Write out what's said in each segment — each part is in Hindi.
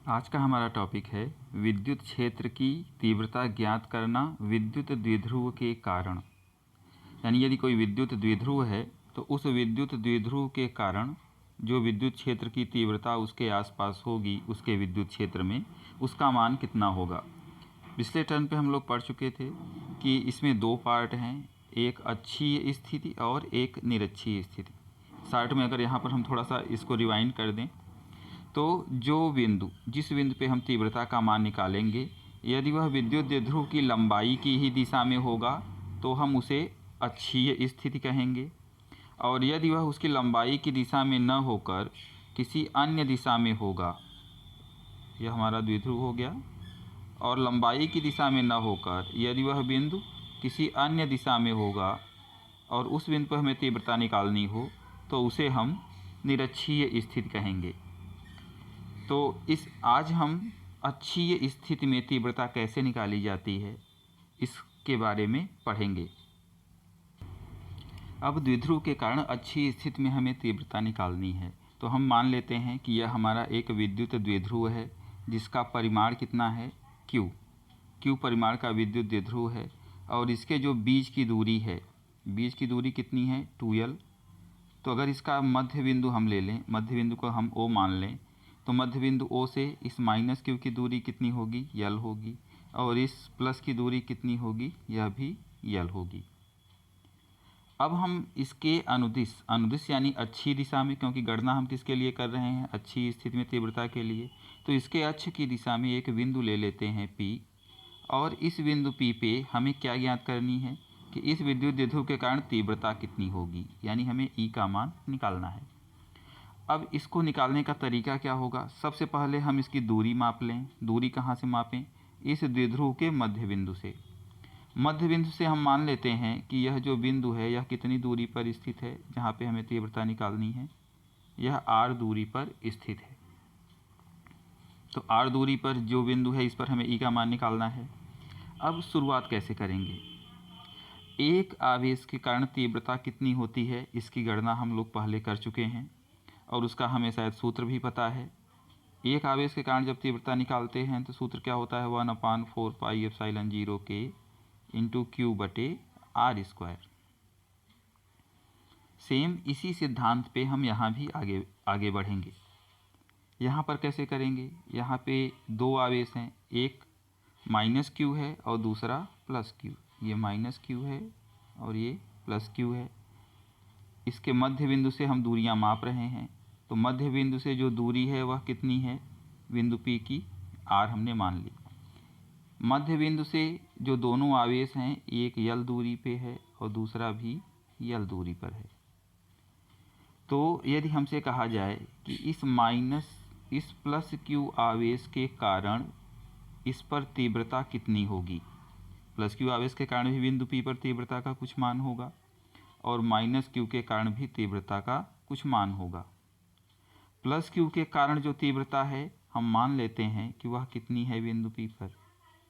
आज का हमारा टॉपिक है विद्युत क्षेत्र की तीव्रता ज्ञात करना विद्युत द्विध्रुव के कारण। यानी यदि कोई विद्युत द्विध्रुव है तो उस विद्युत द्विध्रुव के कारण जो विद्युत क्षेत्र की तीव्रता उसके आसपास होगी उसके विद्युत क्षेत्र में, उसका मान कितना होगा। पिछले टर्न पे हम लोग पढ़ चुके थे कि इसमें दो पार्ट हैं, एक अक्षीय स्थिति और एक निरक्षीय स्थिति। शार्ट में अगर यहाँ पर हम थोड़ा सा इसको रिवाइंड कर दें तो जिस बिंदु पे हम तीव्रता का मान निकालेंगे, यदि वह विद्युत द्विध्रुव की लंबाई की ही दिशा में होगा तो हम उसे अक्षीय स्थिति कहेंगे, और यदि वह उसकी लंबाई की दिशा में न होकर किसी अन्य दिशा में होगा, यह हमारा द्विध्रुव हो गया, और लंबाई की दिशा में न होकर यदि वह बिंदु किसी अन्य दिशा में होगा और उस बिंदु पर हमें तीव्रता निकालनी हो तो उसे हम निरक्षीय स्थिति कहेंगे। तो आज हम अक्षीय स्थिति में तीव्रता कैसे निकाली जाती है इसके बारे में पढ़ेंगे। अब द्विध्रुव के कारण अक्षीय स्थिति में हमें तीव्रता निकालनी है, तो हम मान लेते हैं कि यह हमारा एक विद्युत द्विध्रुव है जिसका परिमाण कितना है, Q परिमाण का विद्युत द्विध्रुव है, और इसके जो बीच की दूरी है, बीच की दूरी कितनी है 2L। तो अगर इसका मध्य बिंदु हम ले लें, मध्य बिंदु को हम O मान लें, तो मध्य बिंदु O से इस माइनस Q की दूरी कितनी होगी, L होगी, और इस प्लस की दूरी कितनी होगी, यह भी L होगी। अब हम इसके अनुदिश यानी अक्षीय दिशा में, क्योंकि गणना हम किसके लिए कर रहे हैं, अक्षीय स्थिति में तीव्रता के लिए, तो इसके अक्ष की दिशा में एक बिंदु ले लेते हैं P, और इस बिंदु P पे हमें क्या ज्ञात करनी है कि इस विद्युत द्विध्रुव के कारण तीव्रता कितनी होगी, यानी हमें E का मान निकालना है। अब इसको निकालने का तरीका क्या होगा, सबसे पहले हम इसकी दूरी माप लें। दूरी कहाँ से मापें, इस द्विध्रुव के मध्य बिंदु से। मध्य बिंदु से हम मान लेते हैं कि यह जो बिंदु है यह कितनी दूरी पर स्थित है, जहाँ पे हमें तीव्रता निकालनी है, यह r दूरी पर स्थित है। तो r दूरी पर जो बिंदु है इस पर हमें E का मान निकालना है। अब शुरुआत कैसे करेंगे, एक आवेश के कारण तीव्रता कितनी होती है इसकी गणना हम लोग पहले कर चुके हैं और उसका हमें शायद सूत्र भी पता है। एक आवेश के कारण जब तीव्रता निकालते हैं तो सूत्र क्या होता है, 1/4πε0 के इंटू Q/r²। सेम इसी सिद्धांत पे हम यहाँ भी आगे बढ़ेंगे। यहाँ पर कैसे करेंगे, यहाँ पे दो आवेश हैं, एक -Q है और दूसरा +Q। ये -Q है और ये +Q है। इसके मध्य बिंदु से हम दूरियां माप रहे हैं, तो मध्य बिंदु से जो दूरी है वह कितनी है, बिंदु P की r हमने मान ली। मध्य बिंदु से जो दोनों आवेश हैं, एक L दूरी पे है और दूसरा भी L दूरी पर है। तो यदि हमसे कहा जाए कि इस +Q आवेश के कारण इस पर तीव्रता कितनी होगी, +Q आवेश के कारण भी बिंदु P पर तीव्रता का कुछ मान होगा और -Q के कारण भी तीव्रता का कुछ मान होगा। +Q के कारण जो तीव्रता है हम मान लेते हैं कि वह कितनी है बिंदु P पर,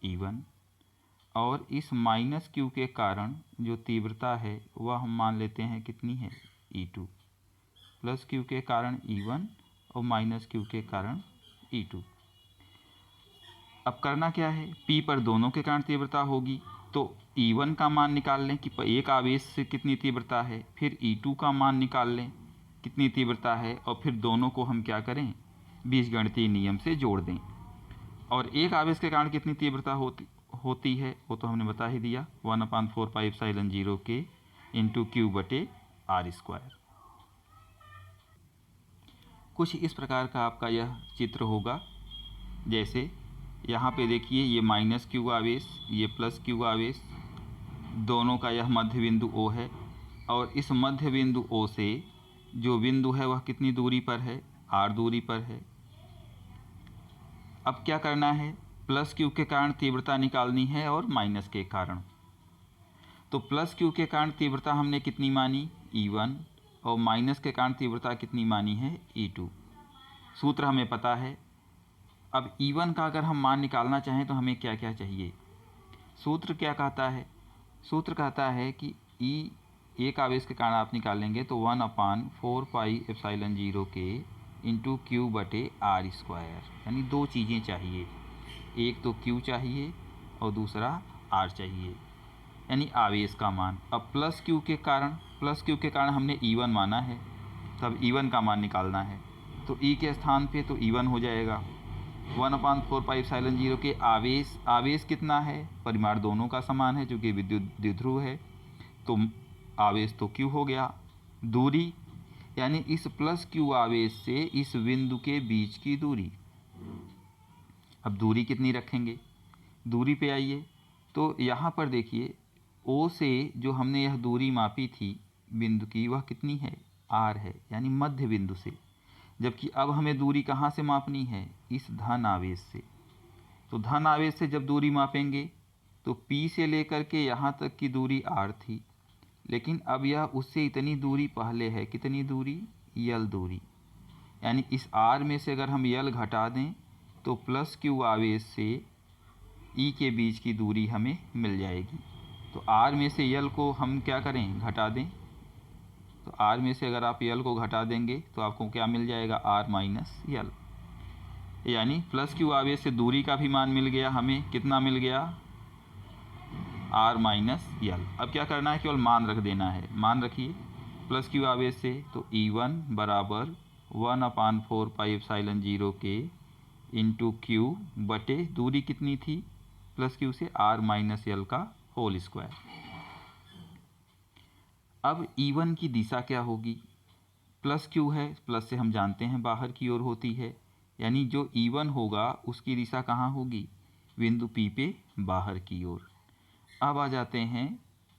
E1, और इस -Q के कारण जो तीव्रता है वह हम मान लेते हैं कितनी है, E2। +Q के कारण E1 और -Q के कारण E2। अब करना क्या है, P पर दोनों के कारण तीव्रता होगी, तो E1 का मान निकाल लें कि एक आवेश से कितनी तीव्रता है, फिर E2 का मान निकाल लें कितनी तीव्रता है, और फिर दोनों को हम क्या करें, बीजगणितीय नियम से जोड़ दें। और एक आवेश के कारण कितनी तीव्रता होती है वो तो हमने बता ही दिया, 1/4πε0 के इंटू Q/r²। कुछ इस प्रकार का आपका यह चित्र होगा। जैसे यहाँ पे देखिए, ये -Q आवेश, ये +Q आवेश, दोनों का यह मध्य बिंदु O है, और इस मध्य बिंदु O से जो बिंदु है वह कितनी दूरी पर है, r दूरी पर है। अब क्या करना है, +Q के कारण तीव्रता निकालनी है और माइनस के कारण। तो +Q के कारण तीव्रता हमने कितनी मानी, E1, और माइनस के कारण तीव्रता कितनी मानी है, E2। सूत्र हमें पता है। अब E1 का अगर हम मान निकालना चाहें तो हमें क्या क्या चाहिए, सूत्र क्या कहता है, सूत्र कहता है कि एक आवेश के कारण आप निकालेंगे तो 1/4πε0 के इंटू क्यू बटे आर स्क्वायर, यानी दो चीज़ें चाहिए, एक तो क्यू चाहिए और दूसरा आर चाहिए, यानी आवेश का मान। अब प्लस क्यू के कारण हमने E1 माना है, तब E1 का मान निकालना है, तो E के स्थान पे तो E1 हो जाएगा 1/4πε0 के आवेश कितना है, परिमाण दोनों का समान है क्योंकि विद्युत द्विध्रुव है, तो आवेश तो Q हो गया। दूरी यानी इस प्लस Q आवेश से इस बिंदु के बीच की दूरी, अब दूरी कितनी रखेंगे, दूरी पे आइए, तो यहाँ पर देखिए O से जो हमने यह दूरी मापी थी बिंदु की, वह कितनी है, R है, यानी मध्य बिंदु से। जबकि अब हमें दूरी कहाँ से मापनी है, इस धन आवेश से। तो धन आवेश से जब दूरी मापेंगे तो P से लेकर के यहाँ तक की दूरी R थी, लेकिन अब यह उससे इतनी दूरी पहले है, कितनी दूरी, L दूरी, यानी इस R में से अगर हम L घटा दें तो प्लस Q आवेश से E के बीच की दूरी हमें मिल जाएगी। तो R में से L को हम क्या करें, घटा दें, तो R में से अगर आप L को घटा देंगे तो आपको क्या मिल जाएगा, R माइनस L, यानी प्लस Q आवेश से दूरी का भी मान मिल गया हमें, कितना मिल गया, R माइनस L। अब क्या करना है, केवल मान रख देना है, मान रखिए प्लस Q आवेश से, तो E1 बराबर 1/4πε0 के इंटू Q बटे दूरी कितनी थी प्लस Q से, R माइनस L का होल स्क्वायर। अब E1 की दिशा क्या होगी, प्लस Q है, प्लस से हम जानते हैं बाहर की ओर होती है, यानी जो E1 होगा उसकी दिशा कहाँ होगी, बिंदु P पे बाहर की ओर। अब आ जाते हैं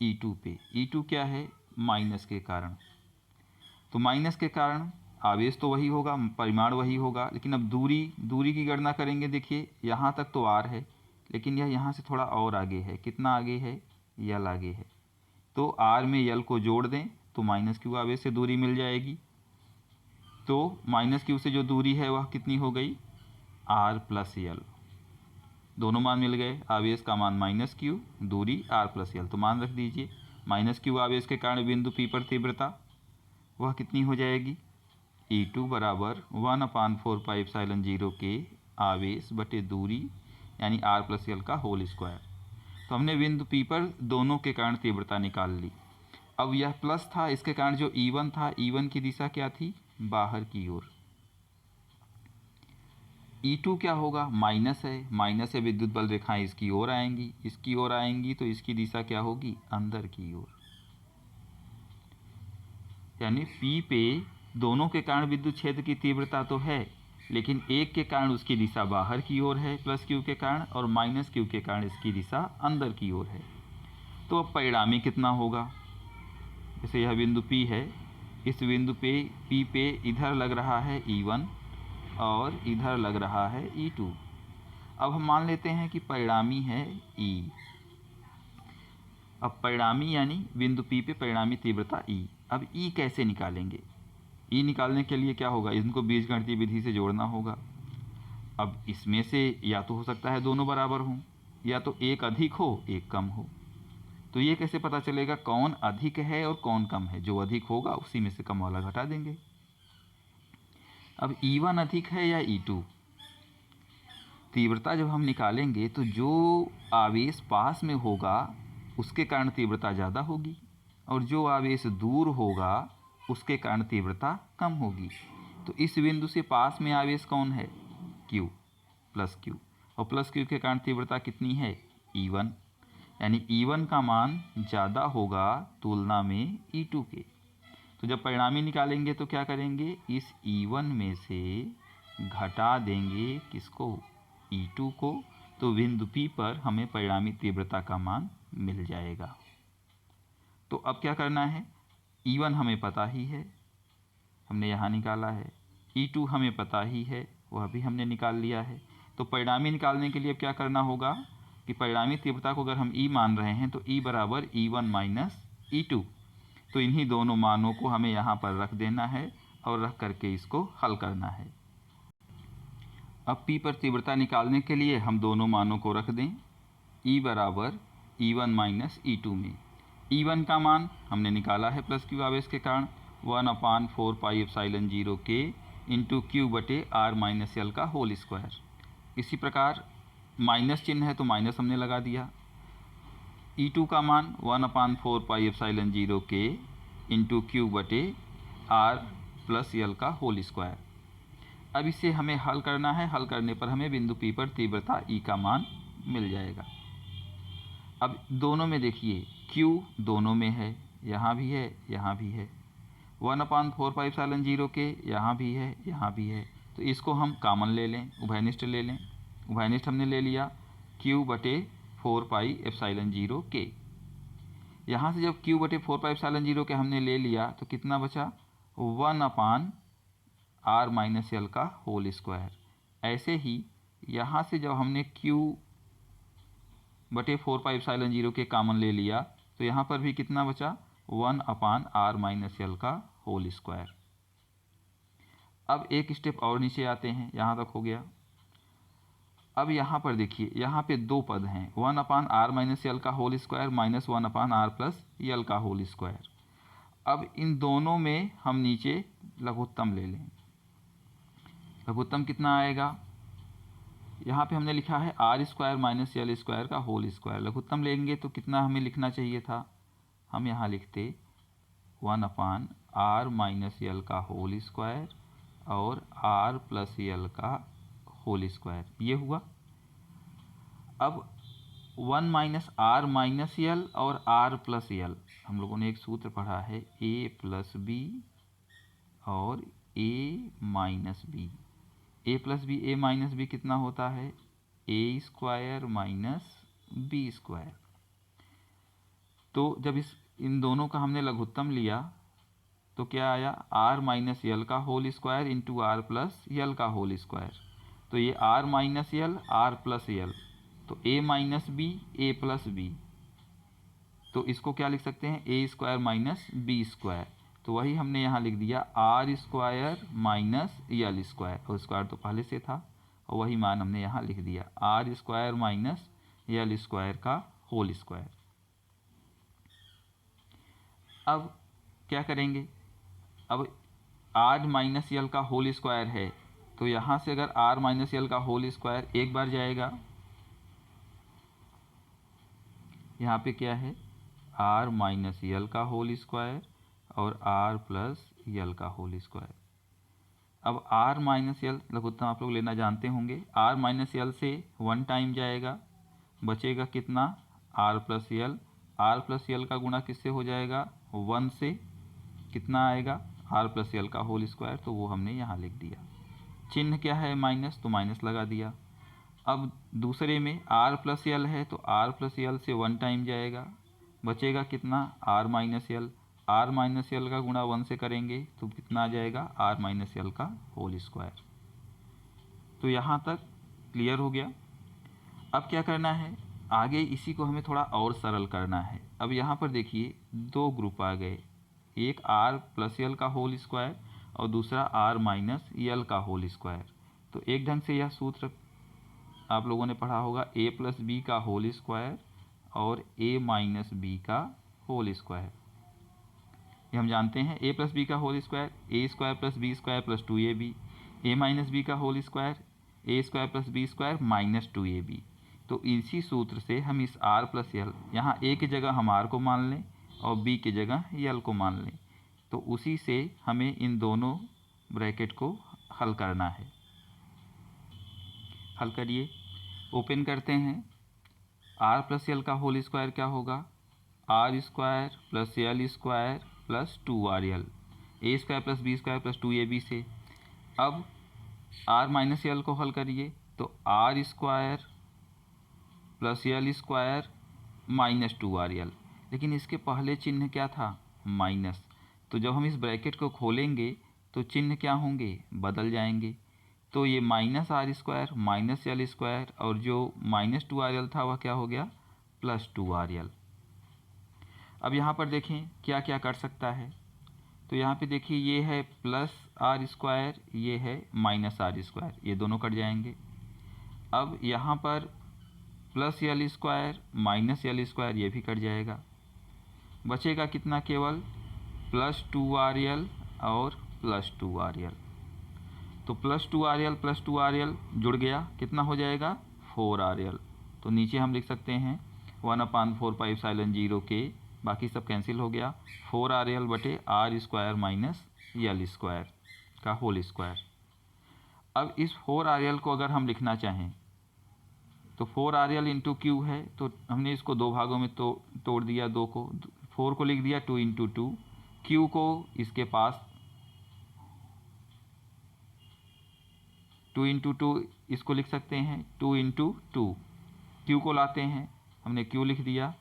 E2 पे, E2 क्या है, माइनस के कारण, तो माइनस के कारण आवेश तो वही होगा, परिमाण वही होगा, लेकिन अब दूरी की गणना करेंगे। देखिए यहाँ तक तो R है, लेकिन यह यहाँ से थोड़ा और आगे है, कितना आगे है, L आगे है, तो R में L को जोड़ दें तो माइनस Q आवेश से दूरी मिल जाएगी। तो माइनस Q से जो दूरी है वह कितनी हो गई, R प्लस L, दोनों मान मिल गए, आवेश का मान माइनस Q, दूरी R प्लस L, तो मान रख दीजिए माइनस Q आवेश के कारण बिंदु P पर तीव्रता वह कितनी हो जाएगी, E2 बराबर 1/4πε0 के आवेश बटे दूरी, यानी R प्लस L का होल स्क्वायर। तो हमने बिंदु P पर दोनों के कारण तीव्रता निकाल ली। अब यह प्लस था, इसके कारण जो E1 था, E1 की दिशा क्या थी, बाहर की ओर। E2 क्या होगा, माइनस है, माइनस है, विद्युत बल रेखाएं इसकी ओर आएंगी, इसकी ओर आएंगी, तो इसकी दिशा क्या होगी, अंदर की ओर, यानी P पे दोनों के कारण विद्युत क्षेत्र की तीव्रता तो है, लेकिन एक के कारण उसकी दिशा बाहर की ओर है प्लस Q के कारण, और माइनस Q के कारण इसकी दिशा अंदर की ओर है। तो अब परिणामी कितना होगा, जैसे यह बिंदु P है, इस बिंदु पे P पे इधर लग रहा है E1 और इधर लग रहा है E2। अब हम मान लेते हैं कि परिणामी है E। अब परिणामी यानी बिंदु P पे परिणामी तीव्रता E। अब E कैसे निकालेंगे, E निकालने के लिए क्या होगा, इनको बीजगणितीय विधि से जोड़ना होगा। अब इसमें से या तो हो सकता है दोनों बराबर हों, या तो एक अधिक हो एक कम हो, तो ये कैसे पता चलेगा कौन अधिक है और कौन कम है, जो अधिक होगा उसी में से कम वाला घटा देंगे। अब E1 अधिक है या E2, तीव्रता जब हम निकालेंगे तो जो आवेश पास में होगा उसके कारण तीव्रता ज़्यादा होगी, और जो आवेश दूर होगा उसके कारण तीव्रता कम होगी। तो इस बिंदु से पास में आवेश कौन है, Q, प्लस Q, और प्लस Q के कारण तीव्रता कितनी है, E1, यानी E1 का मान ज़्यादा होगा तुलना में E2 के। तो जब परिणामी निकालेंगे तो क्या करेंगे, इस E1 में से घटा देंगे किसको, E2 को, तो बिंदु P पर हमें परिणामी तीव्रता का मान मिल जाएगा। तो अब क्या करना है, E1 हमें पता ही है, हमने यहाँ निकाला है, E2 हमें पता ही है, वह भी हमने निकाल लिया है। तो परिणामी निकालने के लिए अब क्या करना होगा कि परिणामी तीव्रता को अगर हम E मान रहे हैं तो E बराबर E1 माइनस E2, तो इन्हीं दोनों मानों को हमें यहाँ पर रख देना है और रख करके इसको हल करना है। अब P पर तीव्रता निकालने के लिए हम दोनों मानों को रख दें, E बराबर E1 माइनस E2 में E1 का मान हमने निकाला है प्लस Q आवेश के कारण 1/4πε0 के इंटू क्यू बटे आर माइनस एल का होल स्क्वायर। इसी प्रकार माइनस चिन्ह है तो माइनस हमने लगा दिया। E2 का मान 1/4πε0 के इंटू क्यू बटे आर प्लस एल का होल स्क्वायर। अब इसे हमें हल करना है। हल करने पर हमें बिंदु P पर तीव्रता E का मान मिल जाएगा। अब दोनों में देखिए Q दोनों में है, यहाँ भी है, यहाँ भी है। 1/4πε0 के यहाँ भी है, यहाँ भी है। तो इसको हम कॉमन ले लें, उभयनिष्ठ ले लें। उभयनिष्ठ हमने ले लिया Q बटे 4πε0 के। यहाँ से जब Q बटे 4πε0 के हमने ले लिया तो कितना बचा? 1/r माइनस एल का होल स्क्वायर। ऐसे ही यहाँ से जब हमने Q बटे 4πε0 के कॉमन ले लिया तो यहाँ पर भी कितना बचा? 1/r माइनस एल का होल स्क्वायर। अब एक स्टेप और नीचे आते हैं, यहाँ तक हो गया। अब यहाँ पर देखिए, यहाँ पे दो पद हैं, 1/r माइनस एल का whole square minus 1/r plus l का होल स्क्वायर। अब इन दोनों में हम नीचे लघुत्तम ले लें। लघुत्तम कितना आएगा? यहाँ पे हमने लिखा है r square minus l square का होल स्क्वायर। लघुत्तम लेंगे तो कितना हमें लिखना चाहिए था? हम यहाँ लिखते 1/r माइनस एल का होल स्क्वायर और r प्लस एल का होल स्क्वायर। ये हुआ। अब 1 माइनस आर माइनस एल और r प्लस एल, हम लोगों ने एक सूत्र पढ़ा है a प्लस बी और a minus b. a plus b a minus b कितना होता है? a square minus b square. तो जब इन दोनों का हमने लघुत्तम लिया तो क्या आया? r माइनस एल का whole square into r plus l का होल स्क्वायर। तो ये r minus l r plus l, तो a minus b a plus b. तो इसको क्या लिख सकते हैं? a square minus b square. तो वही हमने यहाँ लिख दिया r square minus l square, और स्क्वायर तो पहले से था, और वही मान हमने यहाँ लिख दिया r square minus l square का होल स्क्वायर। अब क्या करेंगे? अब r माइनस एल का होल स्क्वायर है तो यहाँ से अगर r माइनस एल का होल स्क्वायर एक बार जाएगा, यहाँ पे क्या है? r माइनस एल का होल स्क्वायर और r प्लस एल का होल स्क्वायर। अब r माइनस एल लघुत्तम आप लोग लेना जानते होंगे। r माइनस एल से 1 टाइम जाएगा, बचेगा कितना? r plus L. r plus l का गुणा किससे हो जाएगा? 1 से। कितना आएगा? r प्लस एल का होल स्क्वायर। तो वो हमने यहाँ लिख दिया। चिन्ह क्या है? माइनस, तो माइनस लगा दिया। अब दूसरे में r प्लस एल है तो r प्लस एल से 1 टाइम जाएगा, बचेगा कितना? r minus L. r minus l का गुणा 1 से करेंगे तो कितना आ जाएगा? r माइनस एल का होल स्क्वायर। तो यहाँ तक क्लियर हो गया। अब क्या करना है? आगे इसी को हमें थोड़ा और सरल करना है। अब यहाँ पर देखिए दो ग्रुप आ गए, एक r प्लस एल का होल स्क्वायर और दूसरा r माइनस एल का होल स्क्वायर। तो एक ढंग से यह सूत्र आप लोगों ने पढ़ा होगा a प्लस बी का होल स्क्वायर और a माइनस बी का होल स्क्वायर। ये हम जानते हैं a प्लस बी का whole square a square plus B square plus 2ab, a minus B का whole square a square plus B square minus 2ab। तो इसी सूत्र से हम इस r प्लस एल, यहाँ a की जगह हम r को मान लें और b की जगह एल को मान लें, तो उसी से हमें इन दोनों ब्रैकेट को हल करना है। हल करिए, ओपन करते हैं। r प्लस एल का होल स्क्वायर क्या होगा? r square plus l square plus 2rl, a square plus B square plus 2ab से। अब r माइनस एल को हल करिए तो r square plus l square minus 2rl, लेकिन इसके पहले चिन्ह क्या था? माइनस। तो जब हम इस ब्रैकेट को खोलेंगे तो चिन्ह क्या होंगे? बदल जाएंगे। तो ये minus r square minus l square और जो माइनस 2rl था वह क्या हो गया? Plus 2rl। अब यहाँ पर देखें क्या क्या कर सकता है। तो यहाँ पे देखिए ये है प्लस आर स्क्वायर, ये है माइनस आर स्क्वायर, ये दोनों कट जाएंगे। अब यहाँ पर plus l square minus l square, ये भी कट जाएगा। बचेगा कितना? केवल प्लस 2rl और प्लस 2rl। तो +2RL जुड़ गया, कितना हो जाएगा 4RL। तो नीचे हम लिख सकते हैं 1/4πε0 के, बाकी सब कैंसिल हो गया, 4RL बटे R² माइनस L² का होल स्क्वायर। अब इस 4RL को अगर हम लिखना चाहें तो 4RL इंटू क्यू है, तो हमने इसको दो भागों में तोड़ दिया, 2 को, 4 को लिख दिया 2 इंटू 2, क्यू को इसके पास 2 इंटू 2 इसको लिख सकते हैं 2 इंटू 2, क्यू को लाते हैं, हमने क्यू लिख दिया,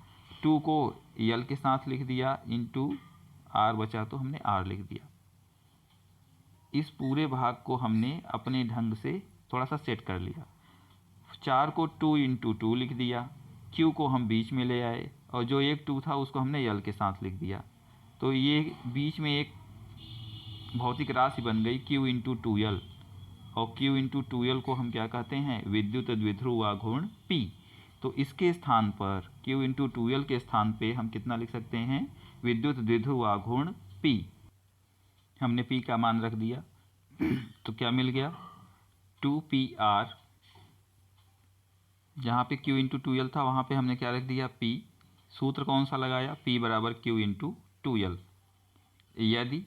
2 को यल के साथ लिख दिया, इंटू आर बचा तो हमने आर लिख दिया। इस पूरे भाग को हमने अपने ढंग से थोड़ा सा सेट कर लिया। 4 को 2 इंटू 2 लिख दिया, क्यू को हम बीच में ले आए और जो एक 2 था उसको हमने यल के साथ लिख दिया। तो ये बीच में एक भौतिक राशि बन गई Q इंटू 2L, और Q इंटू 2L को हम क्या कहते हैं, विद्युत द्विध्रुव आघूर्ण P। तो इसके स्थान पर Q इंटू 2L के स्थान पे हम कितना लिख सकते हैं, विद्युत द्विध्रुव आघूर्ण P। हमने P का मान रख दिया तो क्या मिल गया 2PR, जहाँ पे Q इंटू 2L था वहाँ पे हमने क्या रख दिया P। सूत्र कौन सा लगाया, P बराबर Q इंटू 2L। यदि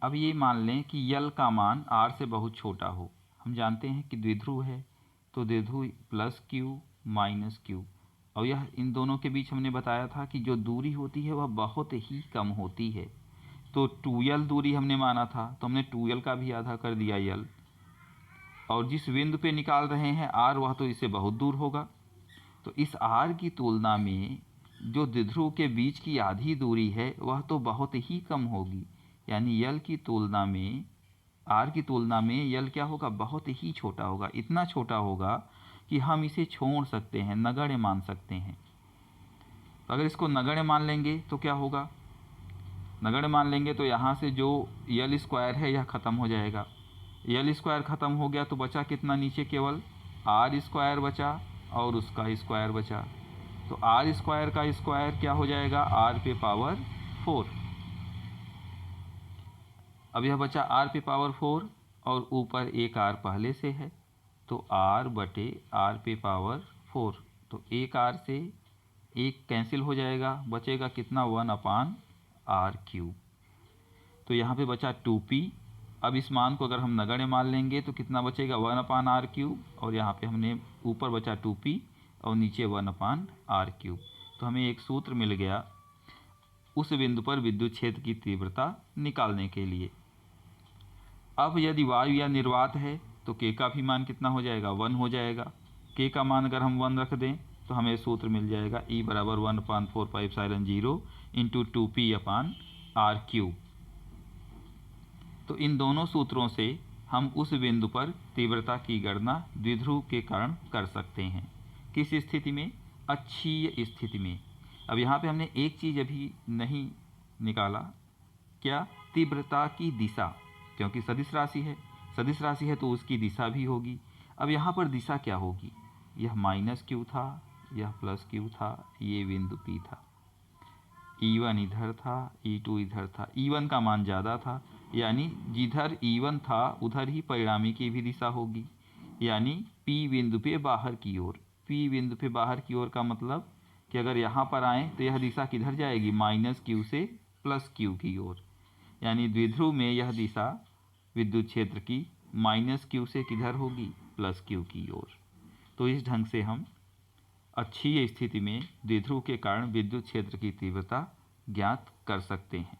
अब ये मान लें कि L का मान R से बहुत छोटा हो, हम जानते हैं कि द्विध्रुव है तो द्विध्रुव प्लस Q माइनस Q, और यह इन दोनों के बीच हमने बताया था कि जो दूरी होती है वह बहुत ही कम होती है। तो 2L दूरी हमने माना था तो हमने 2L का भी आधा कर दिया L, और जिस बिंदु पे निकाल रहे हैं R वह तो इससे बहुत दूर होगा। तो इस R की तुलना में जो द्विध्रुव के बीच की आधी दूरी है वह तो बहुत ही कम होगी, यानी L की तुलना में R की तुलना में L क्या होगा, बहुत ही छोटा होगा। इतना छोटा होगा कि हम इसे छोड़ सकते हैं, नगण्य मान सकते हैं। तो अगर इसको नगण्य मान लेंगे तो क्या होगा, नगण्य मान लेंगे तो यहाँ से जो L² है यह ख़त्म हो जाएगा। L² ख़त्म हो गया तो बचा कितना, नीचे केवल R² बचा और उसका स्क्वायर बचा। तो R² का स्क्वायर क्या हो जाएगा, R पे पावर 4। अब यह बचा R पे पावर 4 और ऊपर एक R पहले से है, तो R बटे R पे पावर 4। तो एक R से एक कैंसिल हो जाएगा, बचेगा कितना, 1/R³। तो यहाँ पे बचा 2P। अब इस मान को अगर हम नगण्य मान लेंगे तो कितना बचेगा, 1/R³, और यहाँ पे हमने ऊपर बचा 2P और नीचे 1/R³। तो हमें एक सूत्र मिल गया उस बिंदु पर विद्युत क्षेत्र की तीव्रता निकालने के लिए। अब यदि वायु या निर्वात है तो K का भी मान कितना हो जाएगा, 1 हो जाएगा। K का मान अगर हम 1 रख दें तो हमें सूत्र मिल जाएगा E बराबर 1/4πε0 इंटू 2P/R³। तो इन दोनों सूत्रों से हम उस बिंदु पर तीव्रता की गणना द्विध्रुव के कारण कर सकते हैं। किस स्थिति में, अक्षीय स्थिति में। अब यहाँ पे हमने एक चीज़ अभी नहीं निकाला, क्या, तीव्रता की दिशा, क्योंकि सदिश राशि है तो उसकी दिशा भी होगी। अब यहाँ पर दिशा क्या होगी, यह -Q था, यह +Q था, ये बिंदु P था, E1 इधर था, E2 इधर था, E1 का मान ज़्यादा था, यानी जिधर E1 था उधर ही परिणामी की भी दिशा होगी, यानी P बिंदु पे बाहर की ओर। P बिंदु पे बाहर की ओर का मतलब कि अगर यहाँ पर आए तो यह दिशा किधर जाएगी, -Q से +Q की ओर, यानी द्विध्रुव में यह दिशा विद्युत क्षेत्र की -Q से किधर होगी, +Q की ओर। तो इस ढंग से हम अक्षीय स्थिति में द्विध्रुव के कारण विद्युत क्षेत्र की तीव्रता ज्ञात कर सकते हैं।